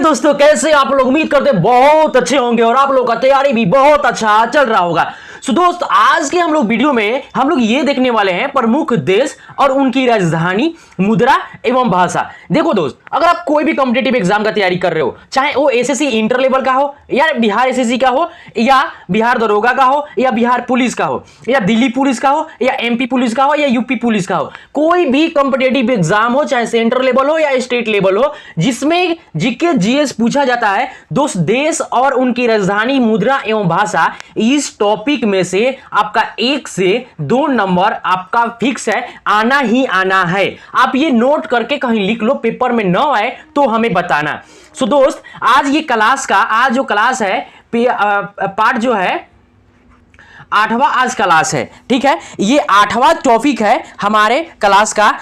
दोस्तों, कैसे आप लोग? उम्मीद करते हैं बहुत अच्छे होंगे और आप लोग का तैयारी भी बहुत अच्छा चल रहा होगा। सो दोस्त, आज के हम लोग वीडियो में हम लोग ये देखने वाले हैं प्रमुख देश और उनकी राजधानी, मुद्रा एवं भाषा। देखो दोस्त, अगर आप कोई भी कॉम्पिटिटिव एग्जाम का तैयारी कर रहे हो, चाहे वो एसएससी इंटर लेवल का हो या बिहार एसएससी का हो या बिहार दरोगा का हो या बिहार पुलिस का हो या दिल्ली पुलिस का हो या एमपी पुलिस का हो या यूपी पुलिस का हो, कोई भी कॉम्पिटिटिव एग्जाम हो, चाहे सेंटर लेवल हो या स्टेट लेवल हो, जिसमें जीके जीएस पूछा जाता है, दोस्त देश और उनकी राजधानी, मुद्रा एवं भाषा, इस टॉपिक में से आपका 1 से 2 नंबर आपका फिक्स है, आना ही आना है। आप ये नोट करके कहीं लिख लो, पेपर में ना आए तो हमें बताना। सो दोस्त, आज ये क्लास का आज जो क्लास है, पार्ट जो है 8वां आज क्लास है, ठीक है। ये 8वां टॉपिक है हमारे क्लास का।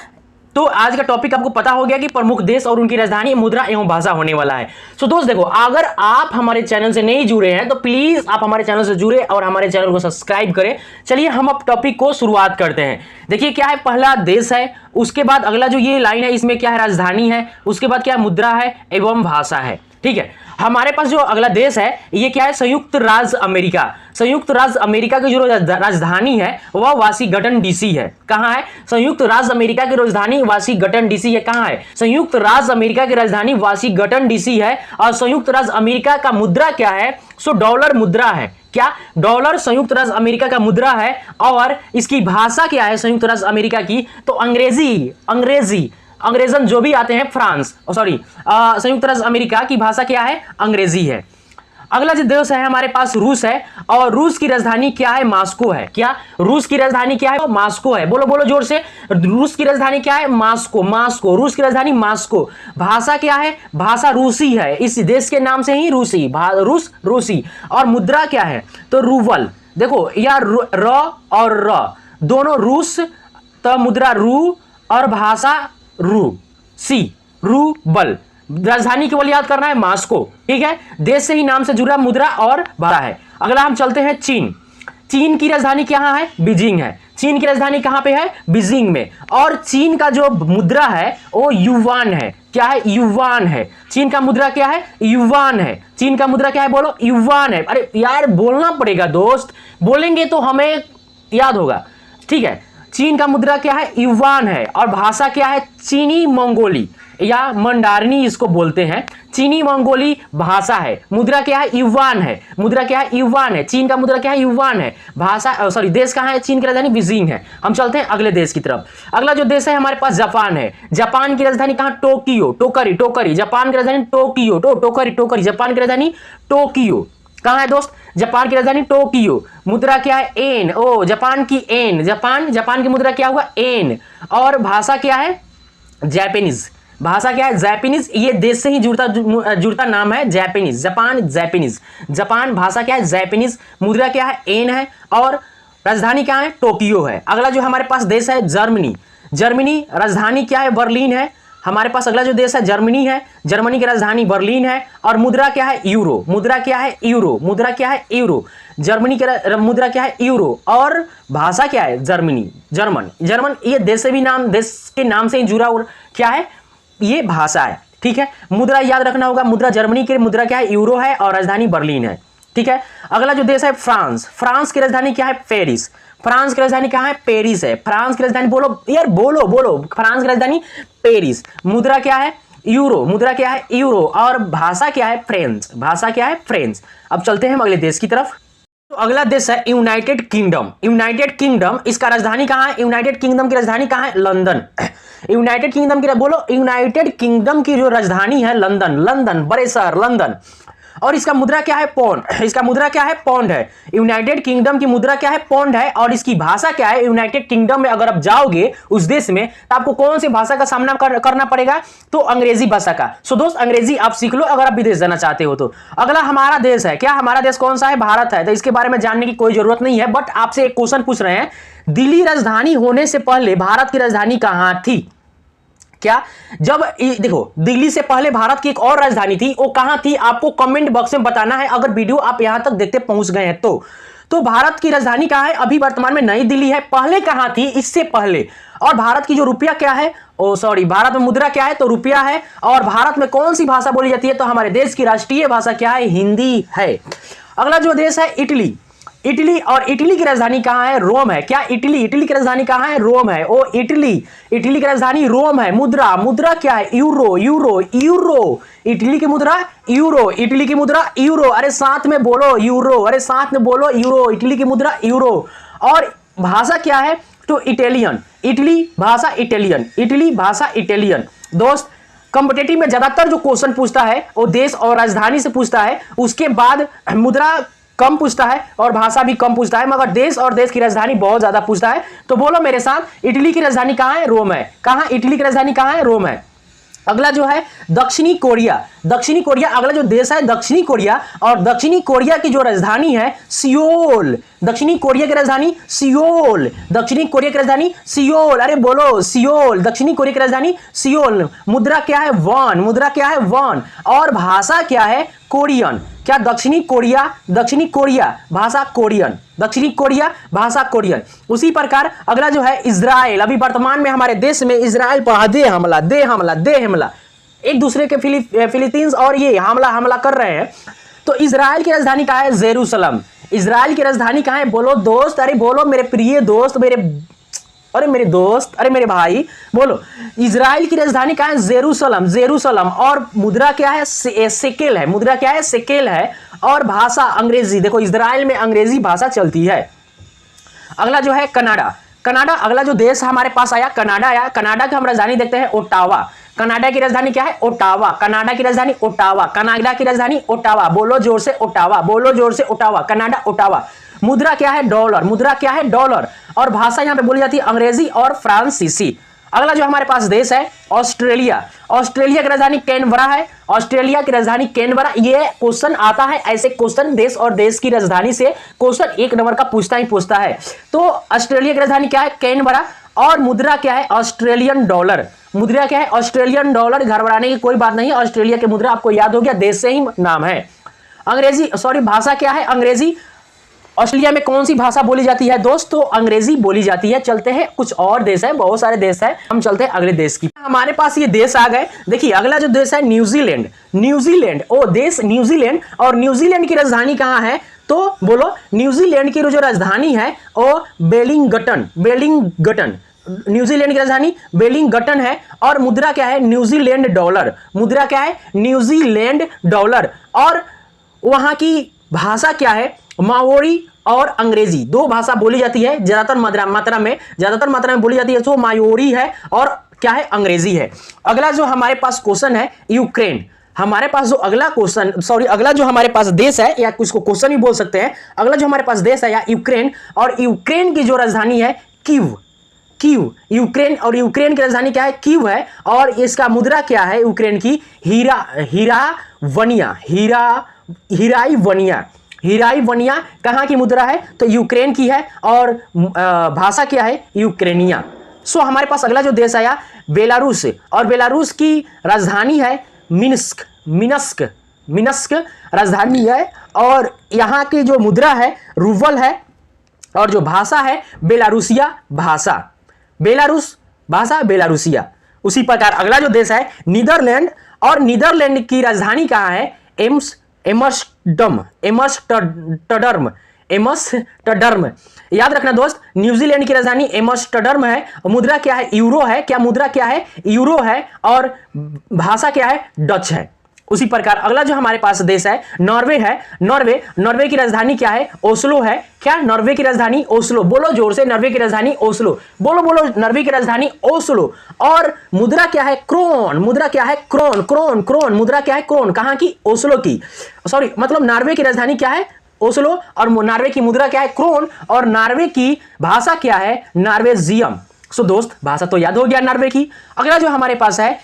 तो आज का टॉपिक आपको पता हो गया कि प्रमुख देश और उनकी राजधानी, मुद्रा एवं भाषा होने वाला है। सो दोस्त देखो, अगर आप हमारे चैनल से नहीं जुड़े हैं तो प्लीज आप हमारे चैनल से जुड़े और हमारे चैनल को सब्सक्राइब करें। चलिए हम अब टॉपिक को शुरुआत करते हैं। देखिए क्या है, पहला देश है, उसके बाद अगला जो ये लाइन है इसमें क्या है, राजधानी है, उसके बाद क्या है, मुद्रा है एवं भाषा है, ठीक है। हमारे पास जो अगला देश है ये क्या है, संयुक्त राज्य अमेरिका। संयुक्त राज्य अमेरिका की जो राजधानी है वह वाशिंगटन डीसी है। कहां है? संयुक्त राज्य अमेरिका की राजधानी वाशिंगटन डीसी है। कहां है? संयुक्त राज्य अमेरिका की राजधानी वाशिंगटन डीसी है। और संयुक्त राज्य अमेरिका का मुद्रा क्या है? सो डॉलर मुद्रा है। क्या? डॉलर संयुक्त राज्य अमेरिका का मुद्रा है। और इसकी भाषा क्या है संयुक्त राज्य अमेरिका की? तो अंग्रेजन जो भी आते हैं, संयुक्त राज्य अमेरिका की भाषा क्या है? अंग्रेजी है। अगला जो देश है हमारे पास रूस है, और रूस की राजधानी क्या है? मास्को है। क्या? रूस की राजधानी क्या है? मास्को है। बोलो बोलो जोर से, रूस की राजधानी क्या है? मास्को। रूस की राजधानी मास्को। भाषा क्या है? भाषा रूसी है, इस देश के नाम से ही रूसी। और मुद्रा क्या है? तो रूबल। देखो यार, र और र दोनों रूस, तो मुद्रा रू और भाषा रूबल। राजधानी केवल याद करना है मास्को, ठीक है। देश से ही नाम से जुड़ा मुद्रा और भाषा है। अगला हम चलते हैं चीन। चीन की राजधानी कहां है? बीजिंग है। चीन की राजधानी कहां पे है? बीजिंग में। और चीन का जो मुद्रा है वो युवान है। क्या है? युवान है। चीन का मुद्रा क्या है? युवान है। चीन का मुद्रा क्या है? बोलो, युवान है। अरे यार बोलना पड़ेगा दोस्त, बोलेंगे तो हमें याद होगा, ठीक है। चीन का मुद्रा क्या है? युवान है। और भाषा क्या है? चीनी मंगोली या मंडारनी इसको बोलते हैं। चीनी मंगोली भाषा है। मुद्रा क्या है? युवान है। मुद्रा क्या है? युवान है। चीन का मुद्रा क्या है? युवान है। भाषा देश कहां है? चीन की राजधानी बीजिंग है। हम चलते हैं अगले देश की तरफ। अगला जो देश है हमारे पास जापान है। जापान की राजधानी कहां? टोक्यो। टोकरी। जापान की राजधानी टोक्यो। टोकरी। जापान की राजधानी टोक्यो। कहां है दोस्त? जापान की राजधानी टोक्यो। मुद्रा क्या है? एन। जापान की एन। जापान की मुद्रा क्या हुआ? एन। और भाषा क्या है? जैपनीज। भाषा क्या है? जैपनीज। ये देश से ही जुड़ता नाम है, जैपनीज। जापान भाषा क्या है? जैपनीज। मुद्रा क्या है? एन है। और राजधानी क्या है? टोक्यो है। अगला जो हमारे पास देश है जर्मनी। राजधानी क्या है? बर्लिन है। हमारे पास अगला जो देश है जर्मनी है। जर्मनी की राजधानी बर्लिन है। और मुद्रा क्या है? यूरो। मुद्रा क्या है? यूरो। जर्मनी की मुद्रा क्या है? यूरो। और भाषा क्या है? जर्मन। ये देश के नाम से ही जुड़ा क्या है? ये भाषा है, ठीक है। मुद्रा याद रखना होगा, मुद्रा जर्मनी की मुद्रा क्या है? यूरो है। और राजधानी बर्लिन है, ठीक है। अगला जो देश है फ्रांस की राजधानी क्या है? पेरिस। फ्रांस की राजधानी कहां है? पेरिस है। फ्रांस की राजधानी बोलो यार, बोलो। फ्रांस की राजधानी पेरिस। मुद्रा क्या है? यूरो। मुद्रा क्या है? यूरो। और भाषा क्या है? फ्रेंच। अब चलते हैं हम अगले देश की तरफ। तो अगला देश है यूनाइटेड किंगडम। इसका राजधानी कहां है? यूनाइटेड किंगडम की राजधानी कहां है? लंदन। यूनाइटेड किंगडम की जो राजधानी है लंदन, बड़े शहर लंदन। और इसका मुद्रा क्या है? पौंड है। यूनाइटेड किंगडम की मुद्रा क्या है? पौंड है। और इसकी भाषा क्या है? यूनाइटेड किंगडम में अगर आप जाओगे उस देश में तो आपको कौन सी भाषा का सामना करना पड़ेगा? तो अंग्रेजी भाषा का। सो दोस्त, अंग्रेजी आप सीख लो अगर आप विदेश जाना चाहते हो तो। अगला हमारा देश है, क्या हमारा देश कौन सा है? भारत है। तो इसके बारे में जानने की कोई जरूरत नहीं है, बट आपसे एक क्वेश्चन पूछ रहे हैं, दिल्ली राजधानी होने से पहले भारत की राजधानी कहां थी? क्या? जब देखो, दिल्ली से पहले भारत की एक और राजधानी थी, वो कहां थी? आपको कमेंट बॉक्स में बताना है, अगर वीडियो आप यहां तक देखते पहुंच गए हैं तो भारत की राजधानी कहां है? अभी वर्तमान में नई दिल्ली है। पहले कहां थी? इससे पहले। और भारत की जो रुपया क्या है, भारत में मुद्रा क्या है? तो रुपया है। और भारत में कौन सी भाषा बोली जाती है? तो हमारे देश की राष्ट्रीय भाषा क्या है? हिंदी है। अगला जो देश है इटली। इटली, और इटली की राजधानी कहां है? रोम है। क्या इटली की राजधानी कहां है? रोम है। ओ इटली की राजधानी रोम है। मुद्रा क्या है? यूरो। इटली की मुद्रा यूरो। अरे साथ में बोलो यूरो। इटली की मुद्रा यूरो। और भाषा क्या है? तो इटालियन। इटली भाषा इटालियन। दोस्त, कॉम्पिटिटिव में ज्यादातर जो क्वेश्चन पूछता है वो देश और राजधानी से पूछता है, उसके बाद मुद्रा कम पूछता है और भाषा भी कम पूछता है, मगर देश और देश की राजधानी बहुत ज्यादा पूछता है। तो बोलो मेरे साथ, इटली की राजधानी कहां है? रोम है। इटली की राजधानी कहां है? रोम है। अगला जो है दक्षिणी कोरिया। अगला जो देश है दक्षिणी कोरिया, और दक्षिणी कोरिया की जो राजधानी है सियोल। दक्षिणी कोरिया की राजधानी सियोल। अरे बोलो सियोल। दक्षिणी कोरिया की राजधानी सियोल। मुद्रा क्या है? वॉन। और भाषा क्या है? कोरियन। क्या दक्षिणी कोरिया भाषा कोरियन। उसी प्रकार अगला जो है इजराइल। अभी वर्तमान में हमारे देश में इजराइल पर दे हमला एक दूसरे के फिलीपींस और ये हमला कर रहे हैं। तो इजराइल की राजधानी कहां है? जेरूसलम। इजराइल की राजधानी कहां है? बोलो दोस्त। अरे बोलो मेरे प्रिय दोस्त, मेरे भाई, बोलो इजराइल की राजधानी कहां है? जेरूसलम। और मुद्रा क्या है? सेकेल है। और भाषा अंग्रेजी। देखो इजराइल में अंग्रेजी भाषा चलती है। अगला जो है कनाडा। अगला जो देश हमारे पास आया कनाडा की हम राजधानी देखते हैं ओटावा। कनाडा की राजधानी क्या है? ओटावा। कनाडा की राजधानी ओटावा। बोलो जोर से ओटावा। Canada Ottawa. मुद्रा क्या है? डॉलर। और भाषा यहां पे बोली जाती है अंग्रेजी और फ्रांसीसी। अगला जो हमारे पास देश है ऑस्ट्रेलिया। ऑस्ट्रेलिया की राजधानी कैनबरा है। ये क्वेश्चन आता है, ऐसे क्वेश्चन देश और देश की राजधानी से क्वेश्चन 1 नंबर का पूछता है। तो ऑस्ट्रेलिया की राजधानी क्या है? कैनबरा। और मुद्रा क्या है? Australian dollar. घबराने की कोई बात नहीं है, ऑस्ट्रेलिया की मुद्रा आपको याद हो गया, देश से ही नाम है। भाषा क्या है? अंग्रेजी। ऑस्ट्रेलिया में कौन सी भाषा बोली जाती है दोस्तों? अंग्रेजी बोली जाती है। चलते हैं, कुछ और देश है, बहुत सारे देश है, हम चलते हैं अगले देश की। हमारे पास ये देश आ गए। देखिए अगला जो देश है न्यूजीलैंड। न्यूजीलैंड। और न्यूजीलैंड की राजधानी कहां है? तो बोलो न्यूजीलैंड की जो राजधानी है वो वेलिंगटन। न्यूजीलैंड की राजधानी वेलिंगटन है। और मुद्रा क्या है? New Zealand dollar. और वहां की भाषा क्या है? माओरी और अंग्रेजी, 2 भाषा बोली जाती है ज्यादातर मात्रा में बोली जाती है। तो माओरी है और क्या है? अंग्रेजी है। अगला जो हमारे पास क्वेश्चन है यूक्रेन। अगला जो हमारे पास देश है, या कुछ को क्वेश्चन भी बोल सकते हैं, अगला जो हमारे पास देश है या यूक्रेन। और यूक्रेन की जो राजधानी है कीव। यूक्रेन की राजधानी क्या है? कीव है। और इसका मुद्रा क्या है यूक्रेन की? हीराइवनिया। कहां की मुद्रा है? तो यूक्रेन की है। और भाषा क्या है? यूक्रेनिया। हमारे पास अगला जो देश आया बेलारूस। और बेलारूस की राजधानी है मिन्स्क राजधानी है। और यहां की जो मुद्रा है रूबल है। और जो भाषा है बेलारूसिया भाषा। बेलारूसिया। उसी प्रकार अगला जो देश है नीदरलैंड। और नीदरलैंड की राजधानी कहां है? एम्स्टर्डम। याद रखना दोस्त, न्यूजीलैंड की राजधानी एम्स्टर्डम है। मुद्रा क्या है? यूरो है। यूरो है। और भाषा क्या है? डच है। उसी प्रकार अगला जो हमारे पास देश है नॉर्वे है। नॉर्वे की राजधानी क्या है? ओस्लो है। क्या? नॉर्वे की राजधानी ओस्लो। बोलो जोर से, नॉर्वे की राजधानी ओस्लो। बोलो नॉर्वे की राजधानी ओस्लो। और मुद्रा क्या है? क्रोन। मुद्रा क्या है? क्रोन। मुद्रा क्या है? क्रोन। कहां की? ओस्लो की। मतलब नॉर्वे की राजधानी क्या है? ओस्लो। और नॉर्वे की मुद्रा क्या है? क्रोन। और नॉर्वे की भाषा क्या है? नॉर्वेजियम। दोस्त, भाषा तो याद हो गया नॉर्वे की। अगला जो हमारे पास है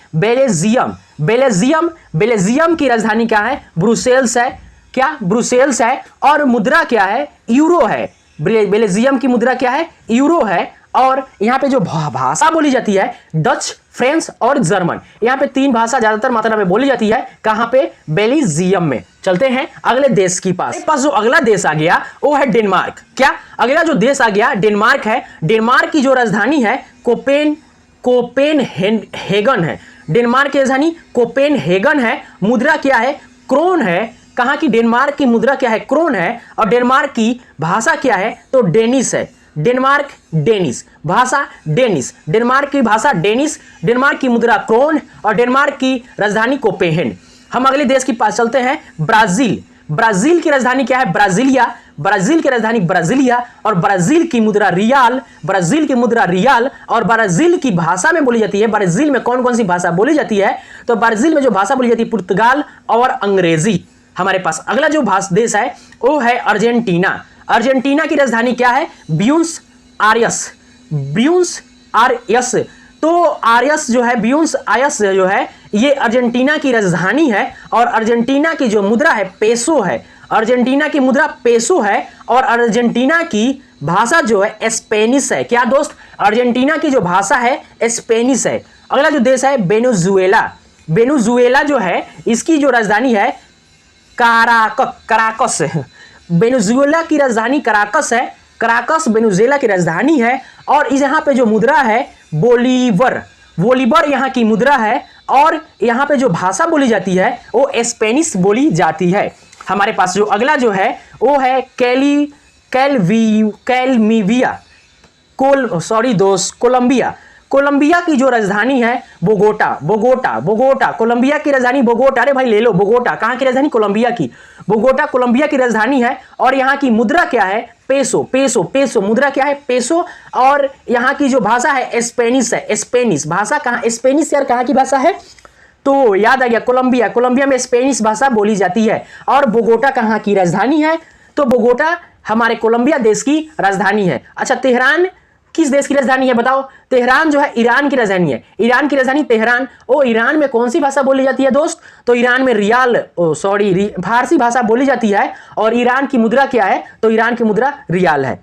बेल्जियम की राजधानी क्या है? ब्रुसेल्स है। क्या? और मुद्रा क्या है? यूरो है। बेल्जियम की मुद्रा क्या है? यूरो है। और यहाँ पे जो भाषा बोली जाती है डच, फ्रेंच और जर्मन। यहाँ पे 3 भाषा ज्यादातर मात्रा में बोली जाती है। कहाँ पे? बेल्जियम में। चलते हैं अगले देश के पास जो अगला देश आ गया वो है डेनमार्क। क्या अगला जो देश आ गया डेनमार्क है। डेनमार्क की जो राजधानी है कोपेनहेगन है। डेनमार्क की राजधानी कोपेनहेगन है। मुद्रा क्या है? क्रोन है। कहाँ की? डेनमार्क की मुद्रा क्या है? क्रोन है। और डेनमार्क की भाषा क्या है? तो डेनिश है। डेनमार्क डेनिश भाषा, डेनिश डेनमार्क की भाषा डेनिश, डेनमार्क की मुद्रा क्रोन और डेनमार्क की राजधानी कोपेनहेगन। हम अगले देश के पास चलते हैं ब्राजील। ब्राजील की राजधानी क्या है? ब्राजीलिया। ब्राजील की राजधानी ब्राजीलिया और ब्राजील की मुद्रा रियाल। ब्राजील की मुद्रा रियाल और ब्राजील की भाषा में बोली जाती है। ब्राजील में कौन कौन सी भाषा बोली जाती है? तो ब्राजील में जो भाषा बोली जाती है पुर्तगाल और अंग्रेजी। हमारे पास अगला जो देश है वो है अर्जेंटीना। अर्जेंटीना की राजधानी क्या है? Buenos Aires. Buenos Aires. तो आयर्स जो है, ब्यूनस आयर्स जो है, ये अर्जेंटीना की राजधानी है और अर्जेंटीना की जो मुद्रा है पेसो है। अर्जेंटीना की मुद्रा पेसो है और अर्जेंटीना की भाषा जो है स्पेनिश है। क्या दोस्त? अर्जेंटीना की जो भाषा है स्पेनिश है। अगला जो देश है वेनेजुएला। वेनेजुएला जो है इसकी जो राजधानी है कराकस। वेनेजुएला की राजधानी कराकस है। कराकस वेनेजुएला की राजधानी है और इस यहाँ पे जो मुद्रा है बोलीवर। बोलीवर यहाँ की मुद्रा है और यहाँ पे जो भाषा बोली जाती है वो स्पेनिश बोली जाती है। हमारे पास जो अगला जो है वो है कोलंबिया। कोलंबिया की जो राजधानी है बोगोटा। कोलंबिया की राजधानी बोगोटा। अरे भाई ले लो बोगोटा। कहाँ की राजधानी? कोलंबिया की। बोगोटा कोलंबिया की राजधानी है और यहाँ की मुद्रा क्या है? पेसो। मुद्रा क्या है? पेसो। और यहाँ की जो भाषा है स्पेनिश है। स्पेनिश भाषा कहाँ? स्पेनिश यार कहाँ की भाषा है? तो याद आ गया कोलंबिया। कोलंबिया में स्पेनिश भाषा बोली जाती है। और बोगोटा कहाँ की राजधानी है? तो बोगोटा हमारे कोलंबिया देश की राजधानी है। अच्छा, तेहरान किस देश की राजधानी है बताओ? तेहरान जो है ईरान की राजधानी है। ईरान की राजधानी तेहरान। ईरान में कौन सी भाषा बोली जाती है दोस्त? तो ईरान में फारसी भाषा बोली जाती है। और ईरान की मुद्रा क्या है? तो ईरान की मुद्रा रियाल है।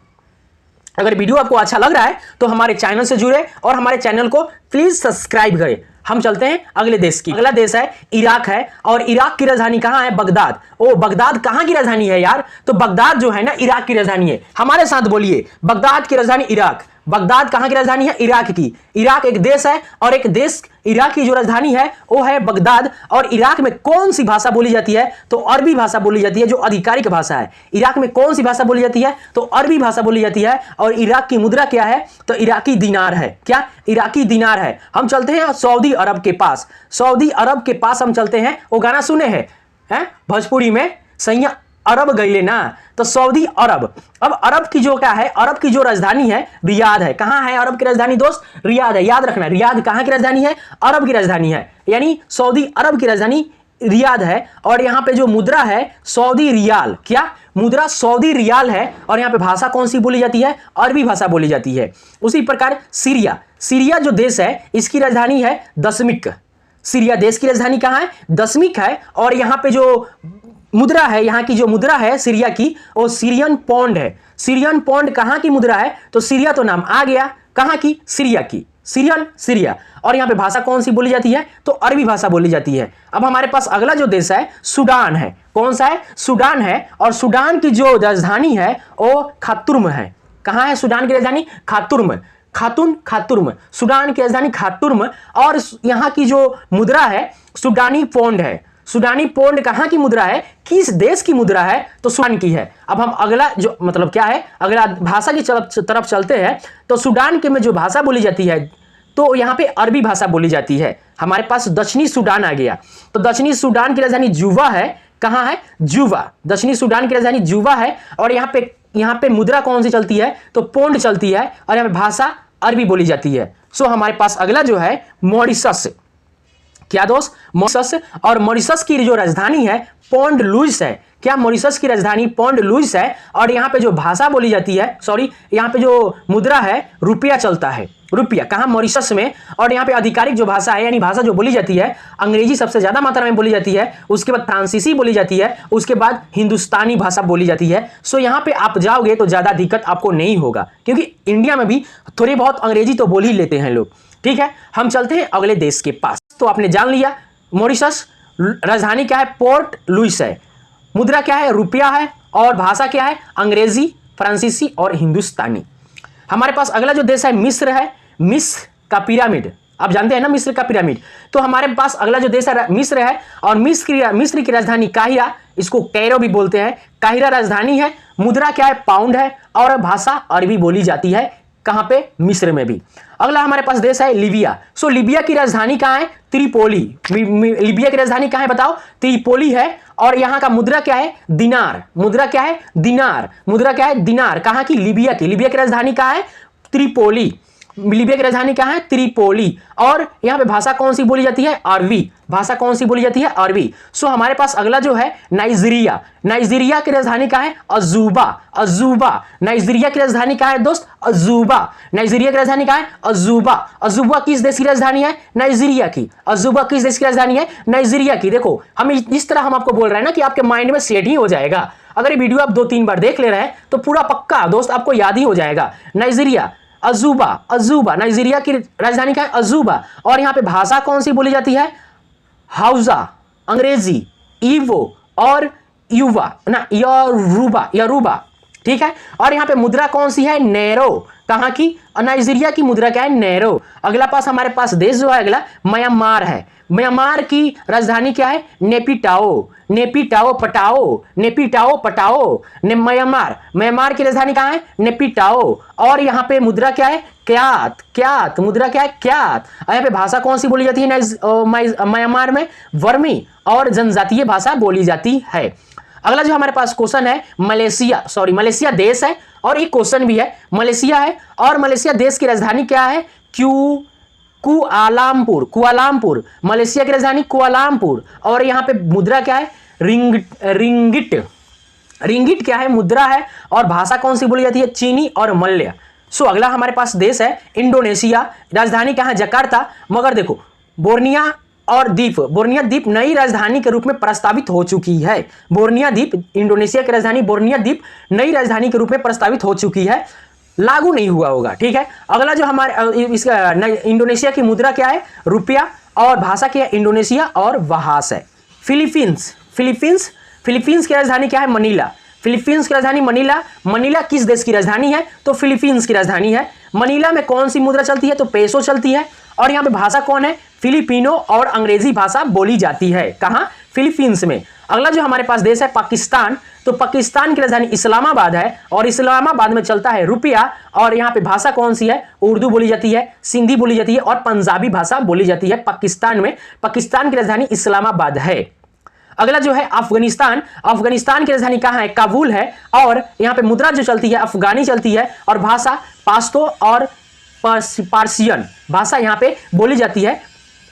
अगर वीडियो आपको अच्छा लग रहा है तो हमारे चैनल से जुड़े और हमारे चैनल को प्लीज सब्सक्राइब करें। हम चलते हैं अगले देश की। अगला देश है इराक है और इराक की राजधानी कहां है? बगदाद। बगदाद कहां की राजधानी है यार? तो बगदाद जो है ना इराक की राजधानी है। हमारे साथ बोलिए, बगदाद की राजधानी इराक। बगदाद कहां की राजधानी है? इराक की। इराक एक देश है और एक देश इराक की जो राजधानी है वो है बगदाद। और इराक में कौन सी भाषा बोली जाती है? तो अरबी भाषा बोली जाती है जो आधिकारिक भाषा है। इराक में कौन सी भाषा बोली जाती है? तो अरबी भाषा बोली जाती है। और इराक की मुद्रा क्या है? तो इराकी दिनार है। क्या? इराकी दिनार है। हम चलते हैं सऊदी अरब के पास। सऊदी अरब के पास हम चलते हैं। वो गाना सुने हैं भोजपुरी में, सैया अरब गईले ना। तो सऊदी अरब। अब अरब की जो क्या है? अरब की जो राजधानी है रियाद है। कहां है अरब की राजधानी दोस्त? रियाद है। याद रखना, रियाद कहां की राजधानी है? अरब की राजधानी है। यानी सऊदी अरब की राजधानी रियाद है। और यहां पे जो मुद्रा है सऊदी रियाल। क्या? मुद्रा सऊदी रियाल है। और यहां पे भाषा कौन सी बोली जाती है? अरबी भाषा बोली जाती है। उसी प्रकार सीरिया। सीरिया जो देश है इसकी राजधानी है दशमिक। सीरिया देश की राजधानी कहां है? दशमिक है। और यहां पे जो मुद्रा है, यहाँ की जो मुद्रा है सीरिया की वो सीरियन पौंड है। सीरियन पौंड कहाँ की मुद्रा है? तो सीरिया तो नाम आ गया। कहाँ की? सीरिया की। सीरिया। और यहाँ पे भाषा कौन सी बोली जाती है? तो अरबी भाषा बोली जाती है। अब हमारे पास अगला जो देश है सूडान है। कौन सा है? सूडान है। और सूडान की जो राजधानी है वो खार्तूम है। कहाँ है सूडान की राजधानी? खार्तूम। सूडान की राजधानी खार्तूम। और यहाँ की जो मुद्रा है सूडानी पौंड है। सूडानी पौंड कहां की मुद्रा है? किस देश की मुद्रा है? तो सूडान की है। अब हम अगला जो मतलब क्या है, अगला भाषा की तरफ चलते हैं। तो सूडान के में जो भाषा बोली जाती है तो यहां पे अरबी भाषा बोली जाती है। हमारे पास दक्षिणी सूडान आ गया। तो दक्षिणी सूडान की राजधानी जुबा है। कहां है? जुबा। दक्षिणी सूडान की राजधानी जुबा है। और यहाँ पे मुद्रा कौन सी चलती है? तो पौंड चलती है। और यहाँ पे भाषा अरबी बोली जाती है। सो हमारे पास अगला जो है मॉरिशस। क्या दोस्त? मॉरिशस। और मॉरिशस की जो राजधानी है पॉन्ट लुइस है। क्या? मॉरिशस की राजधानी पॉन्ट लुइस है। और यहाँ पे जो भाषा बोली जाती है, यहाँ पे जो मुद्रा है रुपया चलता है। रुपया। कहाँ? मॉरिशस में। और यहाँ पे आधिकारिक जो भाषा है यानी भाषा जो बोली जाती है, अंग्रेजी सबसे ज्यादा मात्रा में बोली जाती है, उसके बाद फ्रांसीसी बोली जाती है, उसके बाद हिंदुस्तानी भाषा बोली जाती है। सो यहाँ पे आप जाओगे तो ज्यादा दिक्कत आपको नहीं होगा, क्योंकि इंडिया में भी थोड़ी बहुत अंग्रेजी तो बोल ही लेते हैं लोग। ठीक है, हम चलते हैं अगले देश के पास। तो आपने जान लिया मॉरिशस, राजधानी क्या है? पोर्ट लुइस है, मुद्रा क्या है? रुपया है, और भाषा क्या है? अंग्रेजी, फ्रांसीसी और हिंदुस्तानी। हमारे पास अगला जो देश है मिस्र है। मिस्र का पिरामिड, आप जानते हैं ना मिस्र का पिरामिड। तो हमारे पास अगला जो देश है मिस्र है, और मिस्र की राजधानी काहिरा, इसको कैरो भी बोलते हैं। काहिरा राजधानी है, मुद्रा क्या है? पाउंड है, और भाषा अरबी बोली जाती है। कहां पे? मिस्र में भी। अगला हमारे पास देश है लीबिया। सो लीबिया की राजधानी कहां है? त्रिपोली। लीबिया की राजधानी कहां है बताओ? त्रिपोली है, और यहां का मुद्रा क्या है? दिनार। मुद्रा क्या है? दिनार। मुद्रा क्या है? दिनार। कहां की? लीबिया की। लीबिया की राजधानी कहां है? त्रिपोली। लीबिया की राजधानी कहां है? त्रिपोली। और यहां पे भाषा कौन सी बोली जाती है? अरबी। भाषा कौन सी बोली जाती है? अरबी। सो हमारे पास अगला जो है नाइजीरिया। नाइजीरिया की राजधानी कहां है? अजूबा। अजूबा। नाइजीरिया की राजधानी कहां है दोस्त? अजूबा। नाइजीरिया की राजधानी कहां है? अजूबा। अजूबा किस देश की राजधानी है? नाइजीरिया की। अजूबा किस देश की राजधानी है? नाइजीरिया की। देखो हम इस तरह हम आपको बोल रहे हैं ना कि आपके माइंड में सेट ही हो जाएगा। अगर ये वीडियो आप 2-3 बार देख ले रहे हैं तो पूरा पक्का दोस्त आपको याद ही हो जाएगा। नाइजीरिया, अजूबा। अजूबा, नाइजीरिया की राजधानी क्या है? अजूबा। और यहां पे भाषा कौन सी बोली जाती है? हाउजा, अंग्रेजी, ईवो और युवा ना, योरूबा, योरूबा। ठीक है, और यहां पे मुद्रा कौन सी है? नैरो। कहां की? नाइजीरिया की मुद्रा क्या है? नैरो। अगला पास हमारे पास देश जो है अगला म्यांमार है। म्यांमार की राजधानी क्या है? नेपिटाओ। नेपिटाओ पटाओ, नेपिटाओ पटाओ, म्यांमार। म्यांमार की राजधानी कहां है? नेपिटाओ। और यहां पे मुद्रा क्या है? क्यात। क्यात, मुद्रा क्या है? क्यात। यहाँ पे भाषा कौन सी बोली जाती है म्यांमार में? वर्मी और जनजातीय भाषा बोली जाती है। अगला जो हमारे पास क्वेश्चन है मलेशिया, सॉरी मलेशिया देश है और एक क्वेश्चन भी है। मलेशिया है और मलेशिया देश की राजधानी क्या है? कुआलालंपुर। कुआलालंपुर, मलेशिया की राजधानी कुआलालंपुर। और यहाँ पे मुद्रा क्या है? रिंगिट। रिंगिट क्या है? मुद्रा है। और भाषा कौन सी बोली जाती है? चीनी और मलय। सो अगला हमारे पास देश है इंडोनेशिया। राजधानी कहाँ है? जकार्ता। मगर देखो बोर्निया और द्वीप, बोर्निया द्वीप नई राजधानी के रूप में प्रस्तावित हो चुकी है। बोर्निया द्वीप, इंडोनेशिया की राजधानी बोर्निया द्वीप नई राजधानी के रूप में प्रस्तावित हो चुकी है, लागू नहीं हुआ होगा। ठीक है, अगला जो हमारे इसका इंडोनेशिया की मुद्रा क्या है? रुपया। और भाषा क्या है? इंडोनेशिया और वहास है। फिलीपींस। फिलीपींस, फिलीपींस की राजधानी क्या है? मनीला। फिलीपींस की राजधानी मनीला। मनीला किस देश की राजधानी है? तो फिलीपींस की राजधानी है। मनीला में कौन सी मुद्रा चलती है? तो पेसो चलती है। और यहाँ पे भाषा कौन है? फिलिपिनो और अंग्रेजी भाषा बोली जाती है। कहां? फिलीपींस में। अगला जो हमारे पास देश है पाकिस्तान। तो पाकिस्तान की राजधानी इस्लामाबाद है और इस्लामाबाद में चलता है रुपया। और यहाँ पे भाषा कौन सी है? उर्दू बोली जाती है, सिंधी बोली जाती है और पंजाबी भाषा बोली जाती है पाकिस्तान में। पाकिस्तान की राजधानी इस्लामाबाद है। अगला जो है अफगानिस्तान। अफगानिस्तान की राजधानी कहां है? काबुल है। और यहाँ पे मुद्रा जो चलती है अफगानी चलती है और भाषा पाश्तो और पार्सियन भाषा यहाँ पे बोली जाती है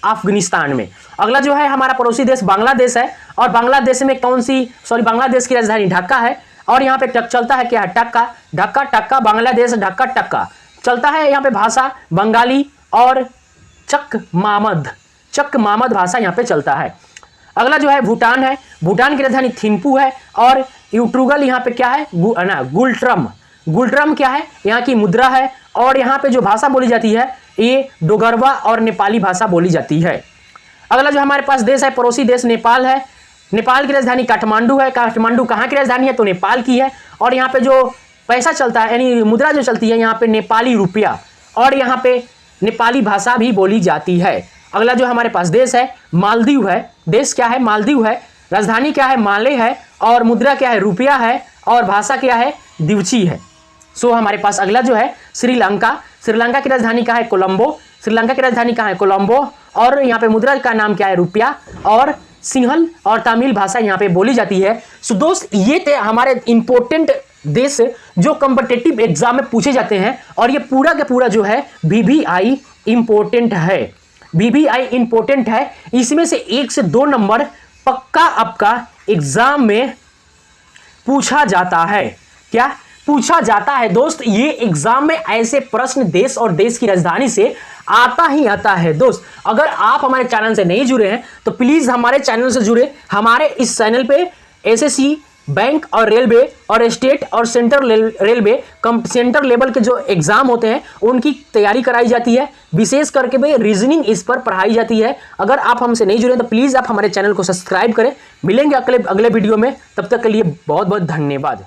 अफगानिस्तान में। अगला जो है हमारा पड़ोसी देश बांग्लादेश है। और बांग्लादेश में कौन सी, सॉरी बांग्लादेश की राजधानी ढाका है। और यहाँ पे चलता है क्या है? टक्का। ढक्का टक्का, बांग्लादेश ढक्का टक्का चलता है। यहाँ पे भाषा बंगाली और चक मामद भाषा यहाँ पे चलता है। अगला जो है भूटान है। भूटान की राजधानी थिम्पू है। और यूट्रुगल यहाँ पे क्या है? गुलट्रम। गुलट्रम क्या है? यहाँ की मुद्रा है। और यहाँ पे जो भाषा बोली जाती है ये डोगरवा और नेपाली भाषा बोली जाती है। अगला जो हमारे पास देश है पड़ोसी देश नेपाल है। नेपाल की राजधानी काठमांडू है। काठमांडू कहाँ की राजधानी है? तो नेपाल की है। और यहाँ पे जो पैसा चलता है यानी मुद्रा जो चलती है यहाँ पे नेपाली रुपया। और यहाँ पे नेपाली भाषा भी बोली जाती है। अगला जो हमारे पास देश है मालदीव है। देश क्या है? मालदीव है। राजधानी क्या है? माले है। और मुद्रा क्या है? रुपया है। और भाषा क्या है? दिवची है। सो हमारे पास अगला जो है श्रीलंका। श्रीलंका की राजधानी क्या है? कोलंबो। श्रीलंका की राजधानी कहाँ है? कोलंबो। और यहाँ पे मुद्रा का नाम क्या है? रुपया। और सिंहल और तमिल भाषा यहाँ पे बोली जाती है। सो दोस्त ये थे हमारे इंपॉर्टेंट देश जो कॉम्पिटिटिव एग्जाम में पूछे जाते हैं। और ये पूरा का पूरा जो है VVI इंपॉर्टेंट है। VVI इंपॉर्टेंट है। इसमें से 1 से 2 नंबर पक्का आपका एग्जाम में पूछा जाता है। क्या? पूछा जाता है दोस्त। ये एग्जाम में ऐसे प्रश्न देश और देश की राजधानी से आता ही आता है दोस्त। अगर आप हमारे चैनल से नहीं जुड़े हैं तो प्लीज हमारे चैनल से जुड़े। हमारे इस चैनल पे एसएससी, बैंक और रेलवे और स्टेट और सेंट्रल रेलवे सेंटर लेवल के जो एग्जाम होते हैं उनकी तैयारी कराई जाती है। विशेष करके भाई रीजनिंग इस पर पढ़ाई जाती है। अगर आप हमसे नहीं जुड़े तो प्लीज आप हमारे चैनल को सब्सक्राइब करें। मिलेंगे अगले वीडियो में, तब तक के लिए बहुत बहुत धन्यवाद।